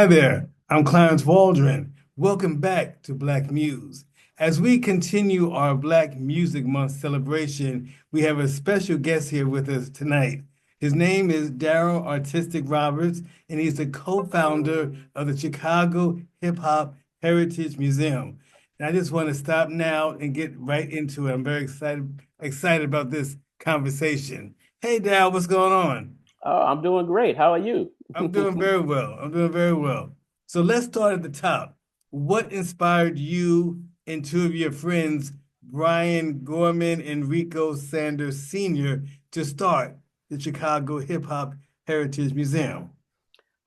Hi there, I'm Clarence Waldron. Welcome back to Black Muse. As we continue our Black Music Month celebration, we have a special guest here with us tonight. His name is Darrell Artistic Roberts, and he's the co-founder of the Chicago Hip Hop Heritage Museum. And I just want to stop now and get right into it. I'm very excited about this conversation. Hey, Darrell, what's going on? Oh, I'm doing great. How are you? I'm doing very well. I'm doing very well. So let's start at the top. What inspired you and two of your friends, Brian Gorman and Rico Sanders Sr., to start the Chicago Hip Hop Heritage Museum?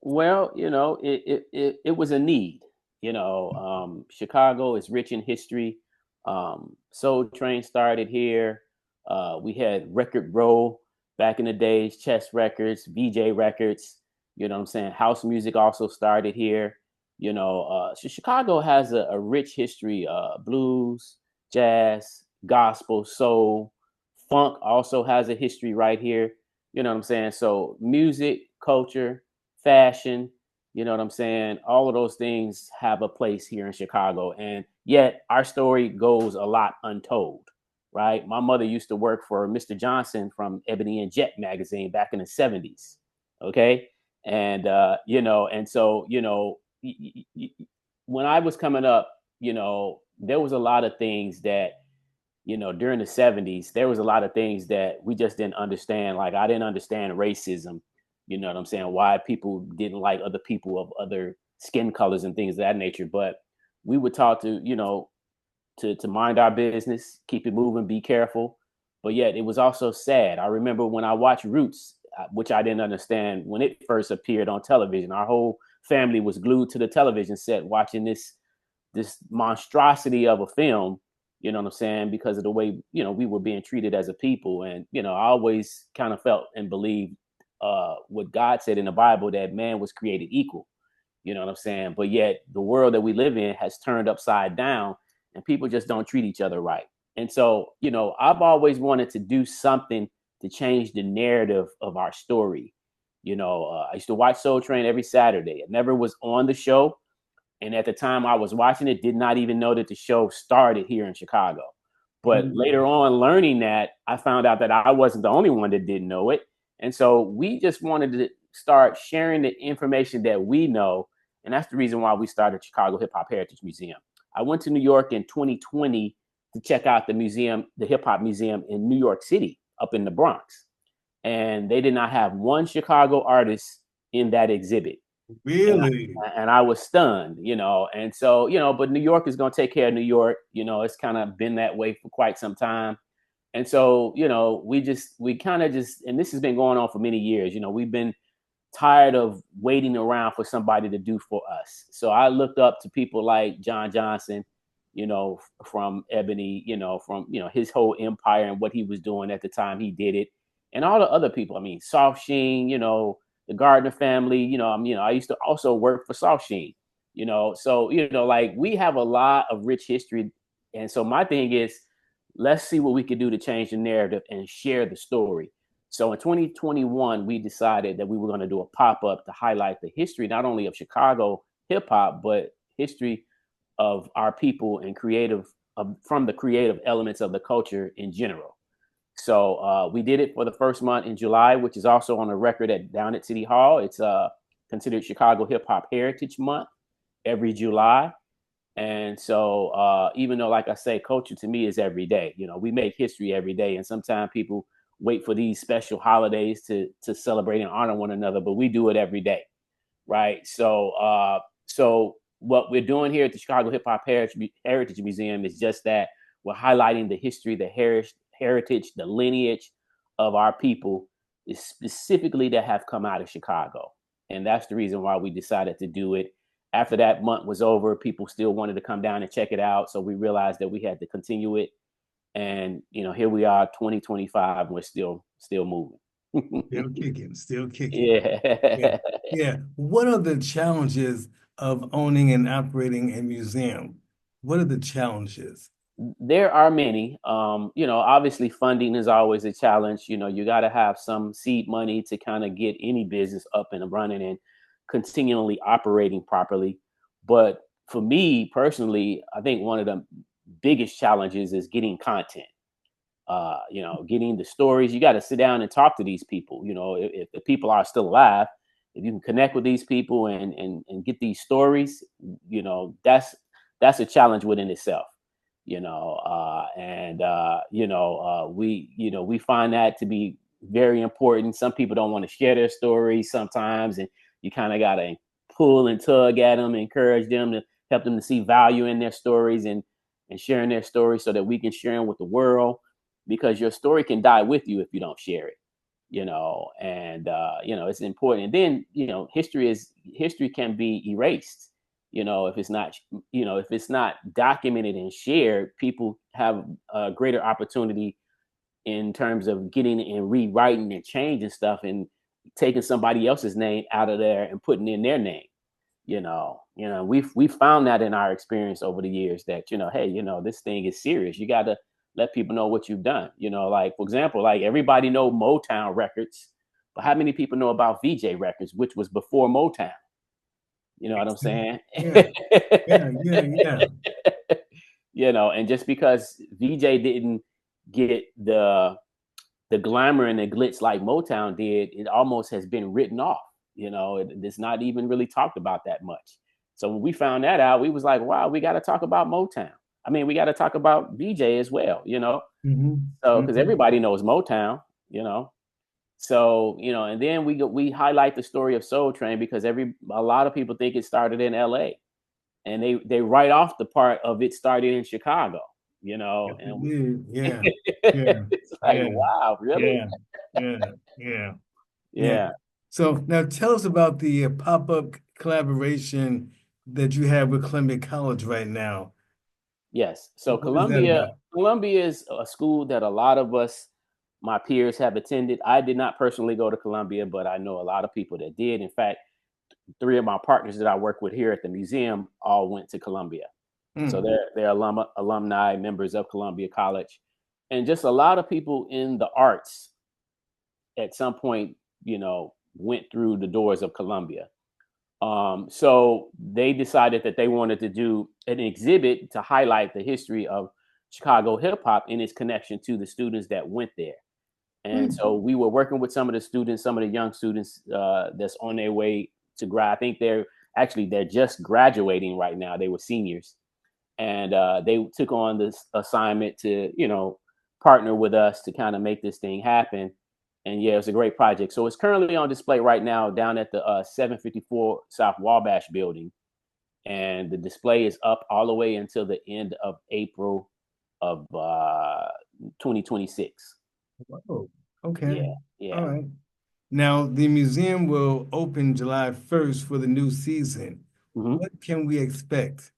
Well, it was a need. Chicago is rich in history. Soul Train started here. We had Record Row back in the days, Chess Records, VJ Records. You know what I'm saying? House music also started here. So Chicago has a rich history, blues, jazz, gospel, soul, funk also has a history right here. You know what I'm saying? So music, culture, fashion, you know what I'm saying? All of those things have a place here in Chicago. And yet our story goes a lot untold, right? My mother used to work for Mr. Johnson from Ebony and Jet magazine back in the 70s. Okay. And, and so, when I was coming up, there was a lot of things that, during the 70s, there was a lot of things that we just didn't understand. Like I didn't understand racism, you know what I'm saying? Why people didn't like other people of other skin colors and things of that nature. But we were taught to, to mind our business, keep it moving, be careful. But yet it was also sad. I remember when I watched Roots, which I didn't understand when it first appeared on television. Our whole family was glued to the television set watching this monstrosity of a film, you know what I'm saying, because of the way, we were being treated as a people. And, I always kind of felt and believed what God said in the Bible, that man was created equal, you know what I'm saying? But yet the world that we live in has turned upside down and people just don't treat each other right. And so, I've always wanted to do something to change the narrative of our story. I used to watch Soul Train every Saturday. I never was on the show. And at the time I was watching it, did not even know that the show started here in Chicago. But later on, learning that, I found out that I wasn't the only one that didn't know it. And so we just wanted to start sharing the information that we know. And that's the reason why we started Chicago Hip Hop Heritage Museum. I went to New York in 2020 to check out the museum, the Hip Hop Museum in New York City, up in the Bronx. And they did not have one Chicago artist in that exhibit. And Really? I was stunned, and so, but New York is going to take care of New York. It's kind of been that way for quite some time. And so, we kind of just, and this has been going on for many years, we've been tired of waiting around for somebody to do for us. So I looked up to people like John Johnson, from Ebony, from, his whole empire and what he was doing at the time he did it. And all the other people, I mean, Soft Sheen, the Gardner family, I used to also work for Soft Sheen, so, like we have a lot of rich history. And so my thing is, let's see what we could do to change the narrative and share the story. So in 2021, we decided that we were going to do a pop-up to highlight the history, not only of Chicago hip hop, but history of our people and from the creative elements of the culture in general. So we did it for the first month in July, which is also on the record down at City Hall. It's considered Chicago Hip Hop Heritage Month every July. And so even though, like I say, culture to me is every day, we make history every day. And sometimes people wait for these special holidays to celebrate and honor one another, but we do it every day. Right. So what we're doing here at the Chicago Hip Hop Heritage Museum is just that we're highlighting the history, the heritage, the lineage of our people, is specifically that have come out of Chicago. And that's the reason why we decided to do it. After that month was over, people still wanted to come down and check it out. So we realized that we had to continue it. And, here we are, 2025, we're still moving. Still kicking, still kicking. Yeah. Yeah. Yeah. What are the challenges of owning and operating a museum? What are the challenges? There are many. Obviously funding is always a challenge. You got to have some seed money to kind of get any business up and running. And continually operating properly. But for me personally, I think one of the biggest challenges is getting content. Getting the stories. You got to sit down and talk to these people. If the people are still alive, if you can connect with these people and get these stories, that's a challenge within itself. We find that to be very important. Some people don't want to share their stories sometimes, and you kind of got to pull and tug at them, encourage them to help them to see value in their stories and sharing their stories so that we can share them with the world, because your story can die with you if you don't share it, it's important. And then, history can be erased, if it's not documented and shared. People have a greater opportunity in terms of getting and rewriting and changing stuff and taking somebody else's name out of there and putting in their name. We've found that in our experience over the years that, hey, this thing is serious. You got to let people know what you've done. Like, for example, like everybody know Motown Records, but how many people know about VJ Records, which was before Motown? You know what I'm saying? Yeah. And just because VJ didn't get the glamour and the glitz like Motown did, it almost has been written off. It's not even really talked about that much. So when we found that out, we was like, wow, we got to talk about Motown. I mean, we got to talk about VJ as well, Mm-hmm. So, because everybody knows Motown, So, and then we highlight the story of Soul Train because a lot of people think it started in LA, and they write off the part of it started in Chicago, and Yeah. it's like, wow, really? Yeah. So now tell us about the pop-up collaboration that you have with Columbia College right now. Yes. So What is that about? Columbia is a school that a lot of us, my peers, have attended. I did not personally go to Columbia, but I know a lot of people that did. In fact, 3 of my partners that I work with here at the museum all went to Columbia. So they're alumni, members of Columbia College. And just a lot of people in the arts at some point, went through the doors of Columbia. So they decided that they wanted to do an exhibit to highlight the history of Chicago hip hop and its connection to the students that went there. And so we were working with some of the students, some of the young students that's on their way to grad. I think they're just graduating right now. They were seniors, and they took on this assignment to, partner with us to kind of make this thing happen. And yeah, it's a great project. So it's currently on display right now down at the 754 South Wabash building. And the display is up all the way until the end of April of 2026. Oh, okay. Yeah. All right. Now, the museum will open July 1st for the new season. Mm-hmm. What can we expect?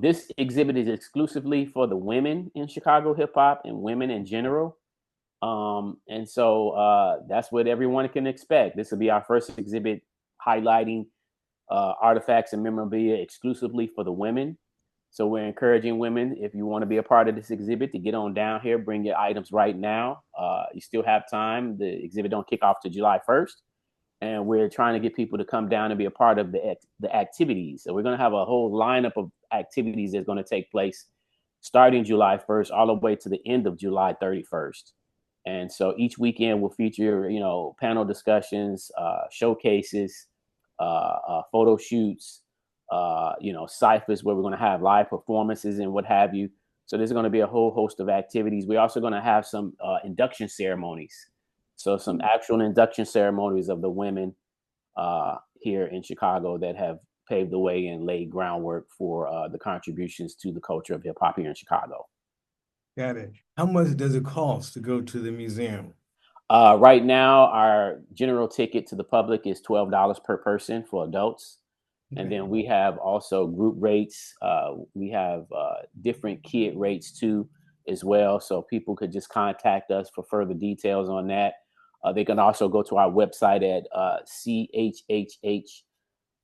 This exhibit is exclusively for the women in Chicago hip hop and women in general. And so that's what everyone can expect. This will be our first exhibit highlighting artifacts and memorabilia exclusively for the women. So we're encouraging women, if you want to be a part of this exhibit, to get on down here, bring your items right now. You still have time. The exhibit don't kick off to July 1st. And we're trying to get people to come down and be a part of the activities. So we're going to have a whole lineup of activities that's going to take place starting July 1st all the way to the end of July 31st. And so each weekend will feature, panel discussions, showcases, photo shoots, ciphers where we're going to have live performances and what have you. So there's going to be a whole host of activities. We're also going to have some induction ceremonies. So some actual induction ceremonies of the women here in Chicago that have paved the way and laid groundwork for the contributions to the culture of hip hop here in Chicago. Got it. How much does it cost to go to the museum? Right now, our general ticket to the public is $12 per person for adults. Okay. And then we have also group rates. We have different kid rates too, as well. So people could just contact us for further details on that. They can also go to our website at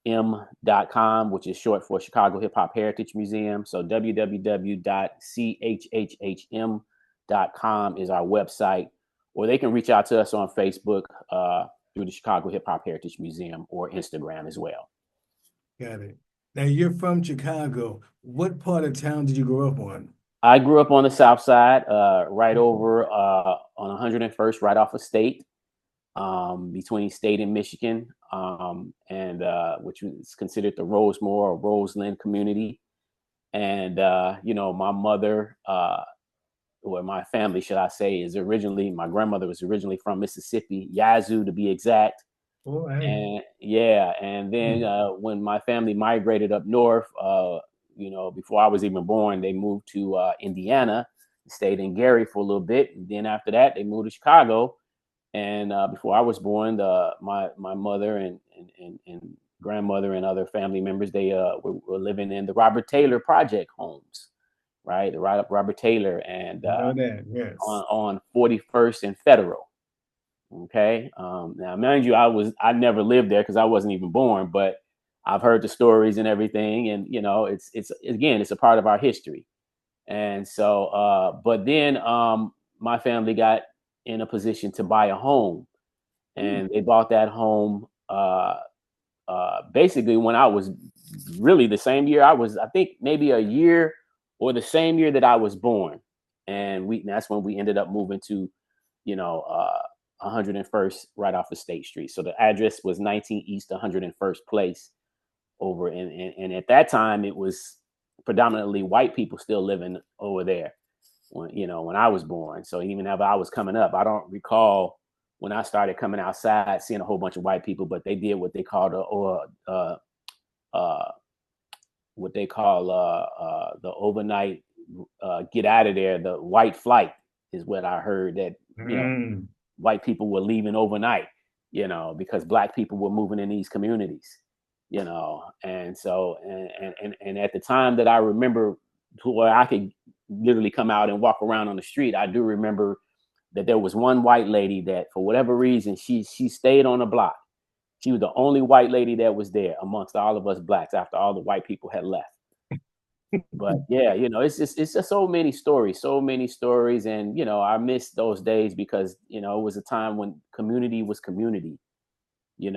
chhhm.com, which is short for Chicago Hip Hop Heritage Museum. So www.chhhm.com is our website, or they can reach out to us on Facebook. through the Chicago Hip Hop Heritage Museum or Instagram as well. Got it. Now you're from Chicago. What part of town did you grow up on? I grew up on the South Side, right over on 101st, right off of State, between State and Michigan, and which is considered the Rosemore or Roseland community. And my mother, or my family, should I say, is originally, my grandmother was originally from Mississippi, Yazoo to be exact. Oh, hey. And yeah, and then when my family migrated up north, before I was even born, they moved to Indiana, stayed in Gary for a little bit, and then after that, they moved to Chicago. And before I was born, my mother and grandmother and other family members, they were living in the Robert Taylor Project homes, right? The Robert Taylor, and Know that, yes. on 41st and Federal. Okay. Now, mind you, I never lived there because I wasn't even born, but I've heard the stories and everything, and it's again, it's a part of our history. And so, but then my family got in a position to buy a home, and they bought that home basically when I was really the same year I think maybe a year or the same year that I was born, and that's when we ended up moving to 101st right off of State Street. So the address was 19 East 101st Place over and at that time it was predominantly white people still living over there when I was born. So even if I was coming up, I don't recall when I started coming outside seeing a whole bunch of white people, but they did what they called the overnight get out of there. The white flight is what I heard, that white people were leaving overnight, because black people were moving in these communities, and so and at the time that I remember, where I could literally come out and walk around on the street, I do remember that there was one white lady that, for whatever reason, she stayed on the block. She was the only white lady that was there amongst all of us blacks after all the white people had left. But yeah, it's just so many stories, and I miss those days because it was a time when community was community. When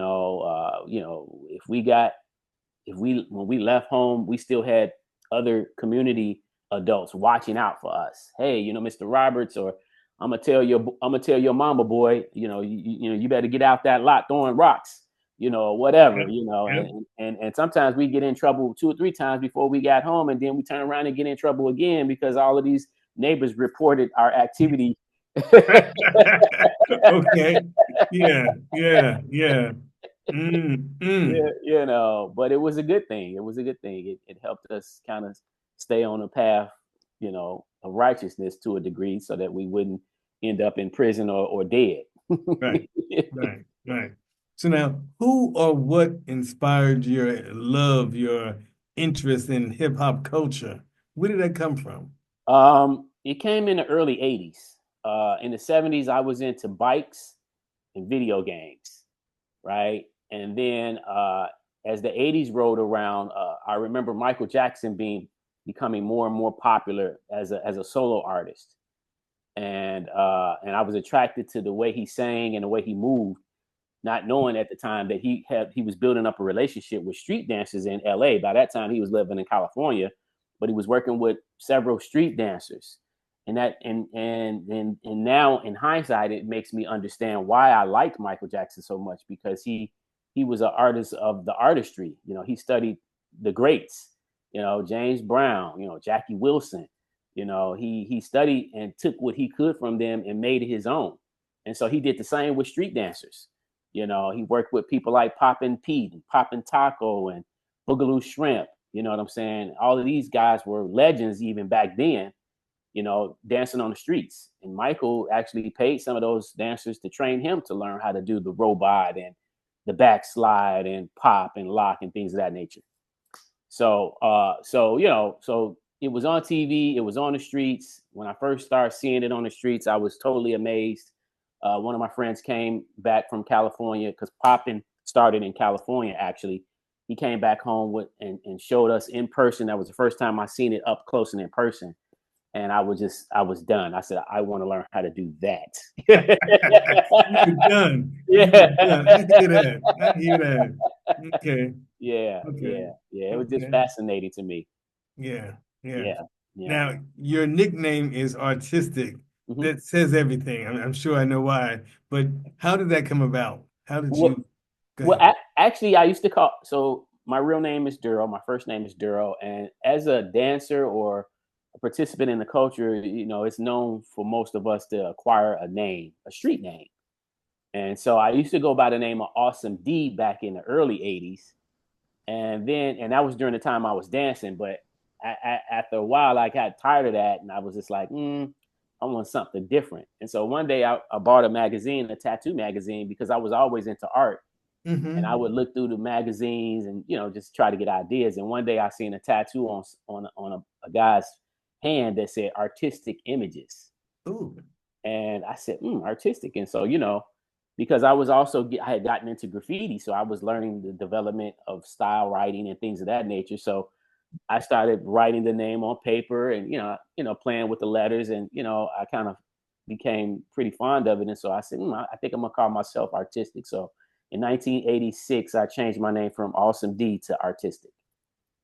we left home, we still had other community adults watching out for us. Hey, Mr. Roberts, or I'm gonna tell your mama, boy, you better get out that lot throwing rocks, whatever, and sometimes we get in trouble 2 or 3 times before we got home, and then we turn around and get in trouble again because all of these neighbors reported our activity. Okay. Yeah. Yeah, but it was a good thing. It helped us kind of stay on a path, of righteousness to a degree, so that we wouldn't end up in prison or dead. Right. So now, who or what inspired your love, your interest in hip hop culture? Where did that come from? It came in the early 80s. In the 70s, I was into bikes and video games, right? And then as the 80s rolled around, I remember Michael Jackson becoming more and more popular as a solo artist. And I was attracted to the way he sang and the way he moved, not knowing at the time that he was building up a relationship with street dancers in LA. By that time, he was living in California, but he was working with several street dancers. And now in hindsight, it makes me understand why I liked Michael Jackson so much, because he was an artist of the artistry. He studied the greats, James Brown, Jackie Wilson. He studied and took what he could from them and made it his own. And so he did the same with street dancers. He worked with people like Poppin' Pete and Poppin' Taco and Boogaloo Shrimp. You know what I'm saying? All of these guys were legends even back then, dancing on the streets. And Michael actually paid some of those dancers to train him to learn how to do the robot and the backslide and pop and lock and things of that nature. So it was on TV, it was on the streets. When I first started seeing it on the streets, I was totally amazed. One of my friends came back from California, because popping started in California, actually. He came back home and showed us in person. That was the first time I seen it up close and in person. And I was done. I said, I want to learn how to do that. You were done. You Yeah. were done. I hear that. I hear that. Okay. Yeah, Okay. yeah, yeah. It was just Okay. fascinating to me. Yeah. Yeah. Yeah, yeah. Now, your nickname is artistic. Hmm. That says everything. I'm sure I know why, but how did that come about? How did Well, you go well, ahead? actually, I used to call. So my real name is Darrell. My first name is Darrell, and as a dancer or a participant in the culture, it's known for most of us to acquire a name, a street name. And so I used to go by the name of Awesome D back in the early '80s, and that was during the time I was dancing. But after a while, I got tired of that, and I was just like, I want something different. And so one day I bought a magazine, a tattoo magazine, because I was always into art, and I Mm-hmm. would look through the magazines and just try to get ideas. And one day I seen a tattoo on a guy's hand that said "artistic images," Ooh, and I said, artistic. And so because I had gotten into graffiti, so I was learning the development of style writing and things of that nature. So I started writing the name on paper and playing with the letters, and I kind of became pretty fond of it. And so I said, I think I'm gonna call myself artistic. So in 1986, I changed my name from Awesome D to Artistic.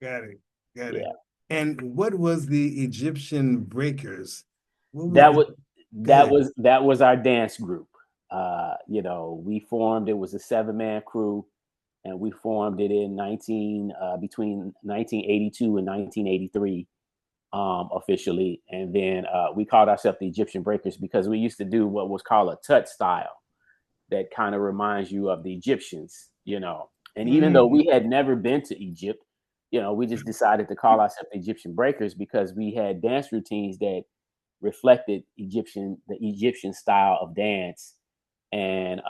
got it. Got it. Yeah, And what was the Egyptian Breakers? What was that the, was go that ahead. was that was our dance group. We formed. It was a 7-man crew, and we formed it in between 1982 and 1983. Officially, and then we called ourselves the Egyptian Breakers because we used to do what was called a touch style that kind of reminds you of the Egyptians, And even though Mm, we had never been to Egypt, we just decided to call ourselves the Egyptian Breakers because we had dance routines that reflected the Egyptian style of dance, and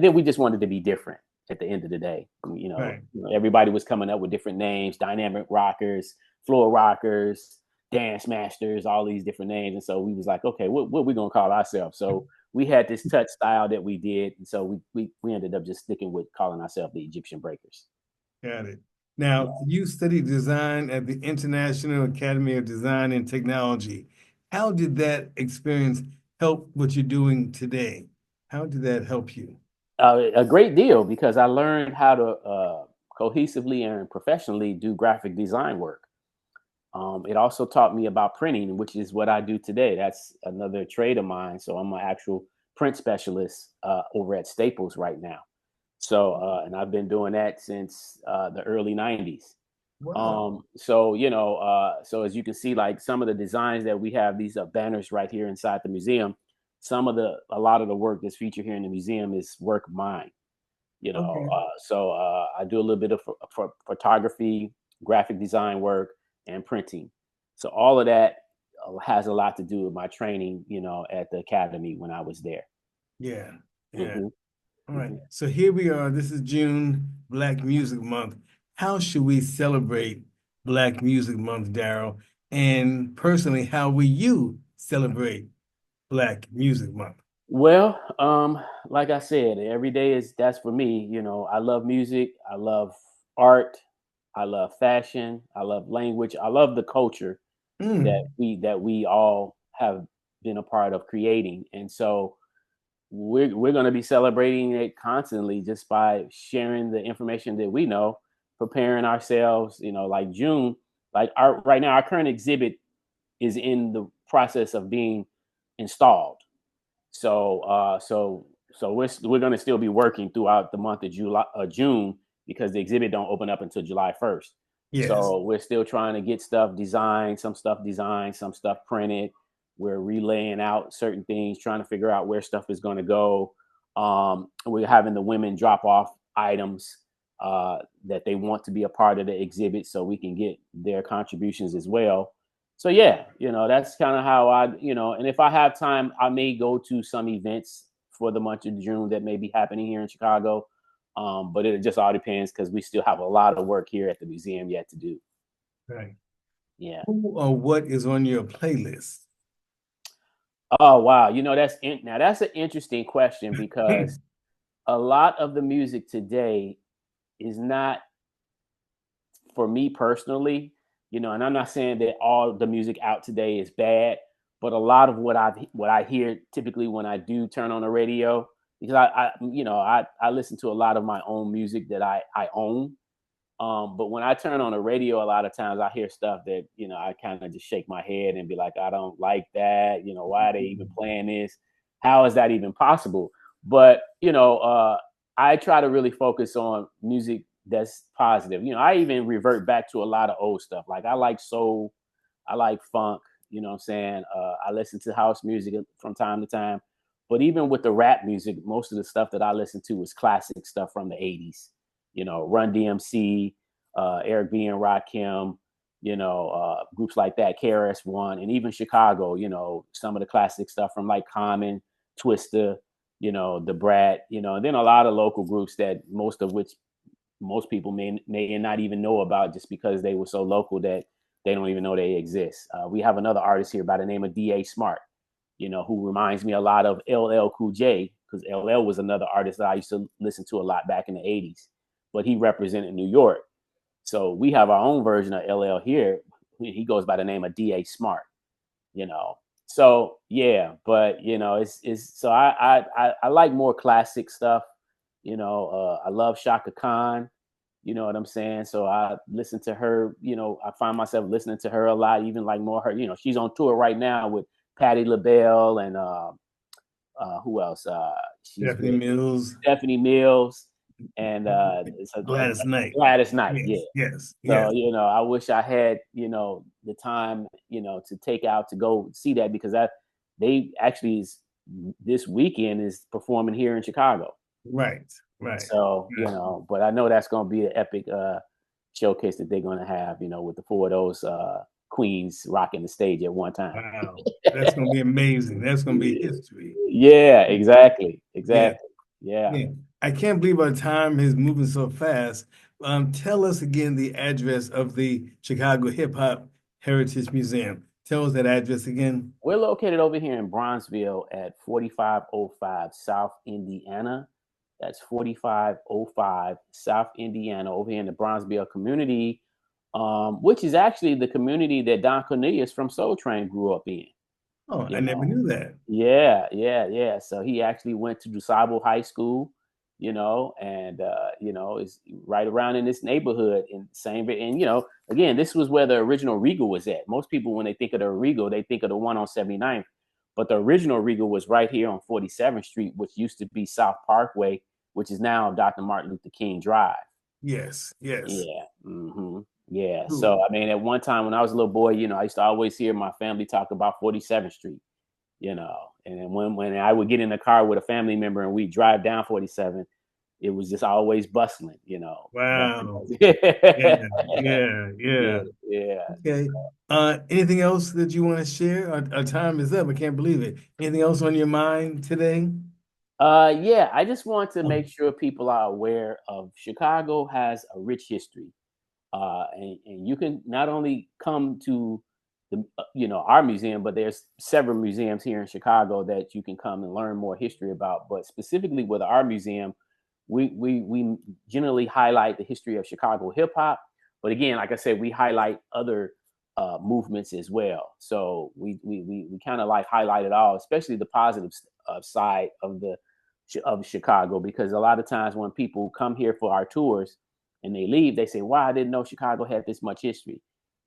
then we just wanted to be different. At the end of the day, right. everybody was coming up with different names: dynamic rockers, floor rockers, dance masters, all these different names. And so we was like, okay, what we gonna call ourselves? So we had this touch style that we did, and so we ended up just sticking with calling ourselves the Egyptian Breakers. Got it. Yeah. Now, you studied design at the International Academy of Design and Technology. How did that experience help what you're doing today? How did that help you? A great deal because I learned how to cohesively and professionally do graphic design work. It also taught me about printing, which is what I do today. That's another trade of mine. So I'm an actual print specialist over at Staples right now. So, and I've been doing that since the early '90s. Wow. So as you can see, like some of the designs that we have, these banners right here inside the museum. A lot of the work that's featured here in the museum is work of mine. Okay. I do a little bit of photography, graphic design work, and printing. So all of that has a lot to do with my training, at the academy when I was there. Yeah. Yeah. Hmm. All right. Hmm. So here we are. This is June, Black Music Month. How should we celebrate Black Music Month, Darrell? And personally, how will you celebrate Black Music Month? Well, like I said, every day that's for me. I love music, I love art, I love fashion, I love language, I love the culture that Mm, we all have been a part of creating. And so we're going to be celebrating it constantly just by sharing the information that we know, preparing ourselves. Like June, like our right now, our current exhibit is in the process of being installed. So we're going to still be working throughout the month of June, because the exhibit don't open up until July 1st. yes. So we're still trying to get stuff designed, some stuff printed. We're relaying out certain things, trying to figure out where stuff is going to go. We're having the women drop off items that they want to be a part of the exhibit, so we can get their contributions as well. So yeah, that's kind of how and if I have time, I may go to some events for the month of June that may be happening here in Chicago. But it just all depends because we still have a lot of work here at the museum yet to do. Right. Yeah. Who or what is on your playlist? Oh wow. Now that's an interesting question because a lot of the music today is not for me personally. and I'm not saying that all the music out today is bad, but a lot of what I hear typically when I do turn on the radio, because I listen to a lot of my own music that I own. But when I turn on the radio, a lot of times I hear stuff that, I kind of just shake my head and be like, I don't like that. Why are they even playing this? How is that even possible? But, I try to really focus on music that's positive. I even revert back to a lot of old stuff. Like I like soul, I like funk, you know what I'm saying? I listen to house music from time to time. But even with the rap music, most of the stuff that I listen to is classic stuff from the 80s. Run DMC, Eric B. and Rakim, groups like that, KRS-One, and even Chicago, some of the classic stuff from like Common, Twista, the Brat, and then a lot of local groups that most people may not even know about just because they were so local that they don't even know they exist. We have another artist here by the name of D.A. Smart, who reminds me a lot of LL Cool J, because LL was another artist that I used to listen to a lot back in the 80s, but he represented New York. So we have our own version of LL here. He goes by the name of D.A. Smart, So yeah, but it's so I like more classic stuff. I love Shaka Khan. You know what I'm saying? So I listen to her. I find myself listening to her a lot, even like more her. She's on tour right now with Patti LaBelle and who else? She's Stephanie with Mills, Stephanie Mills and Gladys Knight. Gladys Knight. Yes, Yeah. yes, So, yes. I wish I had, the time, to take out to go see that, because they actually this weekend is performing here in Chicago. Right, right. So, but I know that's going to be an epic showcase that they're going to have, with the four of those queens rocking the stage at one time. Wow, that's going to be amazing. That's going to be history. Yeah, exactly. Yeah, Yeah. yeah. I can't believe our time is moving so fast. Tell us again the address of the Chicago Hip Hop Heritage Museum. Tell us that address again. We're located over here in Bronzeville at 4505 South Indiana. That's 4505 South Indiana, over here in the Bronzeville community, which is actually the community that Don Cornelius from Soul Train grew up in. Oh, I You never know, knew that. yeah. So he actually went to DuSable High School, and is right around in this neighborhood in same. And again, this was where the original Regal was at. Most people, when they think of the Regal, they think of the one on 79th, but the original Regal was right here on 47th Street, which used to be South Parkway, which is now Dr. Martin Luther King Drive. Yes, yes. Yeah. Yeah. Cool. So I mean, at one time when I was a little boy, I used to always hear my family talk about 47th Street. And then when I would get in the car with a family member and we drive down 47, it was just always bustling, Wow. yeah, Yeah, yeah, yeah, yeah. yeah. Okay. Anything else that you want to share? Our time is up. I can't believe it. Anything else on your mind today? Yeah, I just want to Oh, make sure people are aware of Chicago has a rich history. And you can not only come to our museum, but there's several museums here in Chicago that you can come and learn more history about. But specifically with our museum, we generally highlight the history of Chicago hip hop. But again, like I said, we highlight other movements as well. So we kind of like highlight it all, especially the positive side of Chicago, because a lot of times when people come here for our tours and they leave, they say, "Wow, I didn't know Chicago had this much history."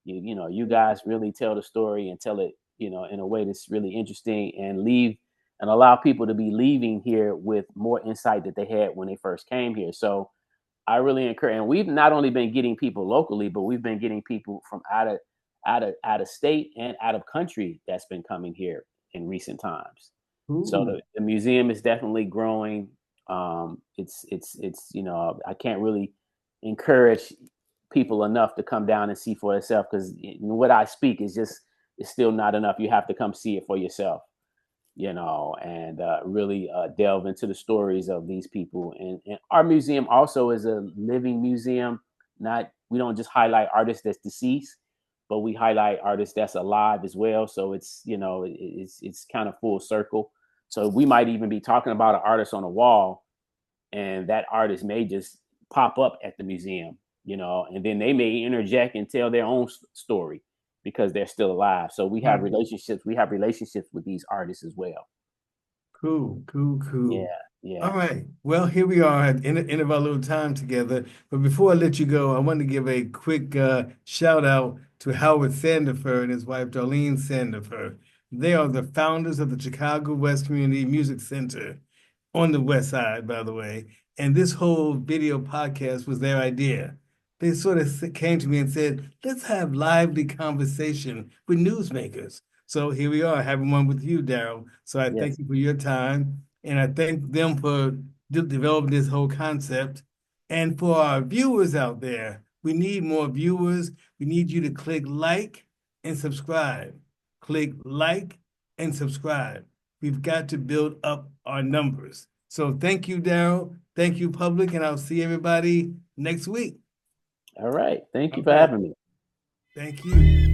You guys really tell the story and tell it, in a way that's really interesting, and leave and allow people to be leaving here with more insight that they had when they first came here. So I really encourage, and we've not only been getting people locally, but we've been getting people from out of state and out of country that's been coming here in recent times. So cool. the museum is definitely growing. It's I can't really encourage people enough to come down and see for themselves, because what I speak is still not enough. You have to come see it for yourself, and really delve into the stories of these people. And our museum also is a living museum. We don't just highlight artists that's deceased, but we highlight artists that's alive as well. So it's it's kind of full circle. So we might even be talking about an artist on a wall, and that artist may just pop up at the museum, and then they may interject and tell their own story because they're still alive. So we have relationships. We have relationships with these artists as well. Cool. Yeah. All right. Well, here we are at the end of our little time together. But before I let you go, I want to give a quick shout out to Howard Sandifer and his wife, Darlene Sandifer. They are the founders of the Chicago West Community Music Center on the West Side, by the way. And this whole video podcast was their idea. They sort of came to me and said, let's have lively conversation with newsmakers. So here we are having one with you, Darrell. So I thank you for your time. And I thank them for developing this whole concept. And for our viewers out there, we need more viewers. We need you to click like and subscribe. Click like and subscribe. We've got to build up our numbers. So thank you, Darrell. Thank you, public. And I'll see everybody next week. All right. Thank you for having me. Thank you.